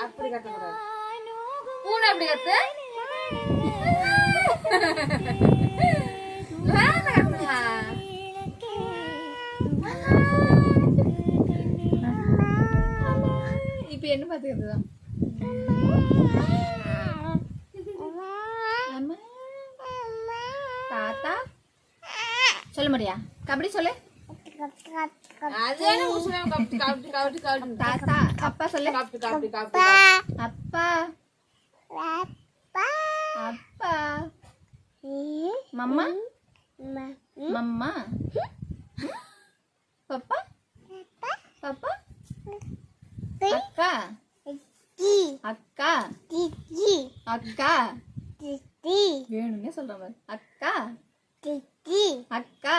அப்படி கத்தக்கூடாது. பூனை எப்படி கத்து? இப்ப என்ன பாத்துக்கிறதுதான் தாத்தா சொல்ல முடியா? கபடி சொல்லு. தாத்தா அப்பா சொல்லு. அப்பா அப்பா மம்மா மம்மா பப்பா பப்பா அக்கா அக்கா அக்கா வேணும்னே சொல்ற மாதிரி அக்கா அக்கா